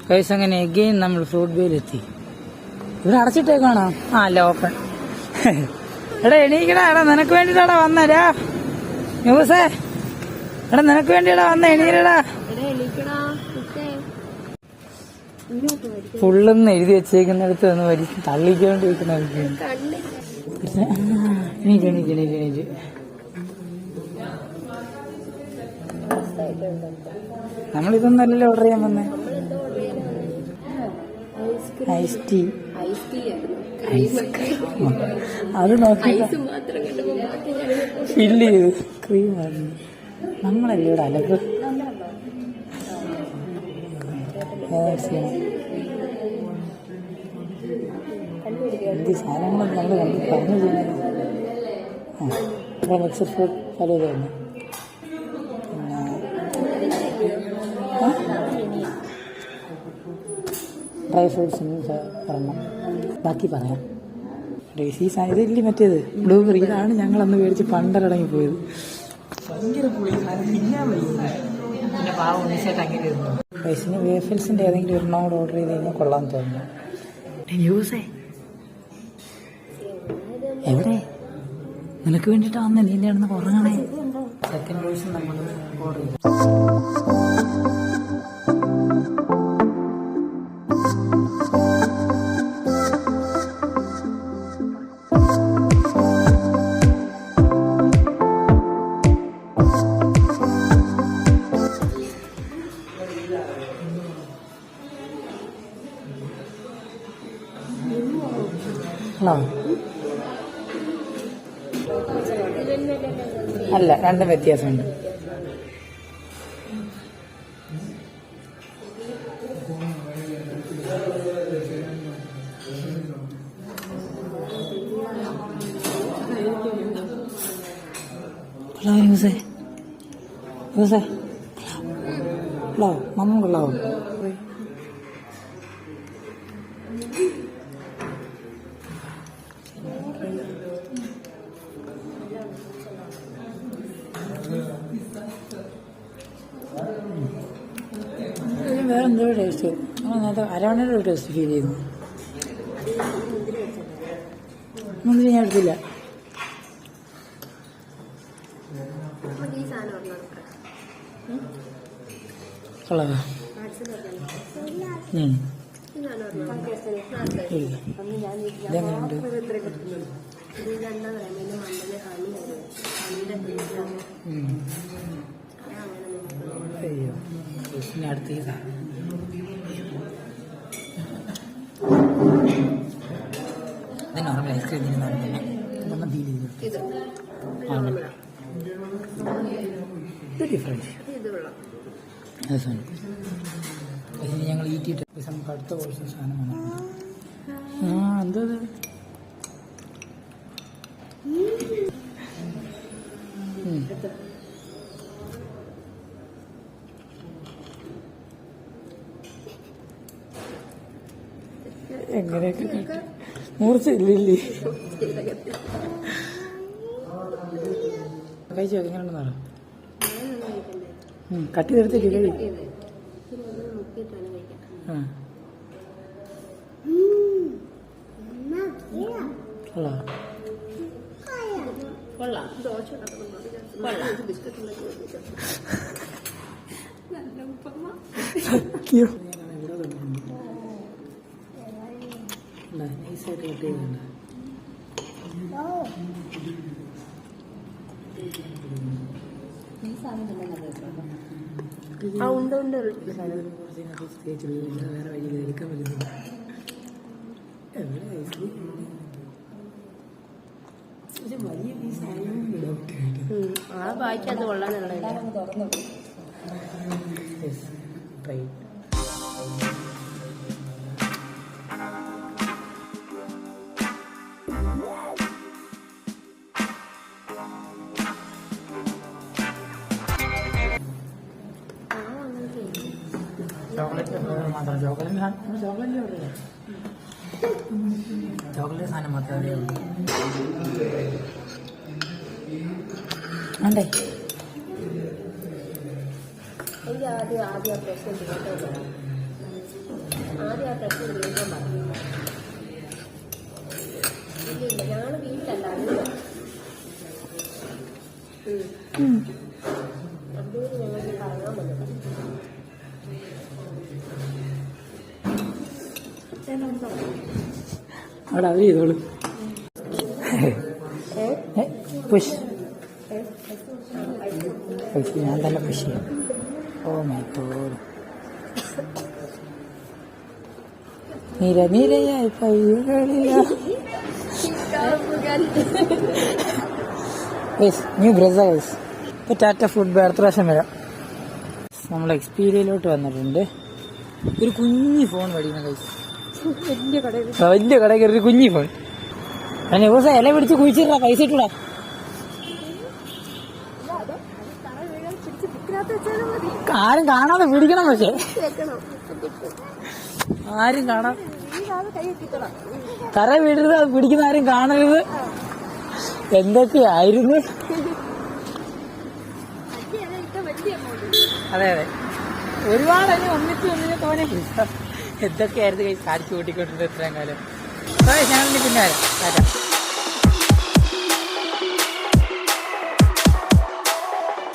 Guys അങ്ങനെ again നമ്മൾ fruit ബേയിലെത്തി. ഇവിടെ അടച്ചിട്ടേക്കാണോ? അല്ല, ഓപ്പൺ. എടാ എണീക്കടാ, എടാ നിനക്ക് വേണ്ടിട്ടാടാ വന്നരാ ന്യൂസേ. എടാ നിനക്ക് വേണ്ടിടാ വന്ന, എണീരടാ. ഫുള്ളെന്ന് എഴുതി വെച്ചേക്കുന്നിടത്ത് ഒന്ന് വലിച്ച് തള്ളിക്കൊണ്ട് വെക്കുന്ന എണീക്ക്. നമ്മളിതൊന്നല്ലല്ലോ ഓർഡർ ചെയ്യാൻ വന്നേ. ഐസ് ടീ, അത് നോക്കി ഫില്ല് ചെയ്ത് ക്രീം ആയിരുന്നു. നമ്മളല്ലേ ഇവിടെ അലക്ക് എന്ത് സാധനങ്ങൾ നമ്മൾ പറഞ്ഞു ചെയ്യുന്നത്. മിക്സഡ് ഫ്രൂട്ട് പലതായിരുന്നു. ഡ്രൈ ഫ്രൂട്ട്സിന് ഒരെണ്ണം, ബാക്കി പറയാം. ഈ സാധനം ഇതില്ലേ മറ്റേത് ബ്ലൂബെറി, ഇതാണ് ഞങ്ങളന്ന് മേടിച്ച് പണ്ടരടങ്ങി പോയത്. ഭയങ്കര പുളി, തിന്നാൻ വയ്യ. പിന്നെ പാവ ഉണ്ണിച്ചേട്ട് അങ്ങനെ ഇരുന്നു. വയസ്സിന് വേഫൽസിന്റെ ഏതെങ്കിലും ഒരെണ്ണം കൂടെ ഓർഡർ ചെയ്ത് കഴിഞ്ഞാൽ കൊള്ളാൻ തോന്നുന്നു. ന്യൂസേ എവിടെ? നിനക്ക് വേണ്ടിയിട്ടാ വന്നേ, നീ എന്നെ ഉറങ്ങണേ. സെക്കൻഡ് വോയിസ് നമ്മൾ ഓർഡർ ചെയ്തു. അല്ല, രണ്ടും വ്യത്യാസമുണ്ട്. മമ്മ കൊള്ളാവോ? വേറെ എന്തോ ടേസ്റ്റ്, നേരത്തെ അരവണയുടെ ഒരു ടേസ്റ്റ് ഫീൽ ചെയ്യുന്നു. മുന്തിരി ഞാൻ എടുത്തില്ല. കൊള്ളാമോ? ഇതെങ്ങനെയുണ്ട്? അയ്യോ, അടുത്ത ഇതാ. ഇത് നോർമൽ ഐസ്ക്രീം ഡിഫറൻസ്. ഇതിന് ഞങ്ങൾ ഈറ്റിട്ട് നമുക്ക് അടുത്ത കോഴ്സ് സാധനം വേണം. എന്താ എങ്ങനെയൊക്കെ മൂർച്ചയില്ലേ? കഴിച്ചോ, എങ്ങനെയുണ്ടെന്ന് പറ. കട്ടി തീർത്തേക്ക് കഴി. നൈസായിട്ട് കട്ട് ചെയ്യുന്നുണ്ട്. വേറെ വഴിയിൽ എടുക്കാൻ പറ്റുന്നില്ല. വലിയ പീസ് വായിച്ചത് കൊള്ളാനുള്ള ചോക്ലേറ്റ് മാത്രം. ചോക്ലേറ്റ് സാധനം മാത്രമേ ഉള്ളൂ. അണ്ടേ എനിക്ക് ആദ്യം ഞങ്ങള് വീട്ടിലല്ല അബ്ദൂർ ഞങ്ങൾക്ക് കറങ്ങാൻ വന്നത്. അവിടെ അവർ ചെയ്തോളൂ. പുഷ് ഞാൻ തന്നെ പുഷ് ചെയ്യാം. Oh my God. നിര നിരയായി ന്യൂ ബ്രസേഴ്സ്. ഇപ്പൊ ടാറ്റ ഫുഡ് അടുത്ത പ്രാവശ്യം വരാം. നമ്മൾ എക്സ്പീരിയയിലോട്ട് വന്നിട്ടുണ്ട്. ഒരു കുഞ്ഞി ഫോൺ മേടിക്കുന്ന കൈസ്. വലിയ കടയിൽ കയറി കുഞ്ഞി ഫോൺ. അതിന് ദിവസം ഇല പിടിച്ച് കുഴിച്ചിട്ടാ പൈസ ഇട്ടൂടാ. ആരും കാണാതെ പിടിക്കണം. പക്ഷെ ആരും കാണാൻ തറ വീടരുത്. അത് പിടിക്കുന്ന ആരും കാണരുത്. എന്തൊക്കെയായിരുന്നു. അതെ അതെ, ഒരുപാട് അതിന് ഒന്നിനെ തോനെ എന്തൊക്കെയായിരുന്നു കൈ കാണിച്ചു കൂട്ടിക്കൊണ്ടിരുന്നത് ഇത്രയും കാലം. ഞങ്ങളിന് പിന്നെ വരാം.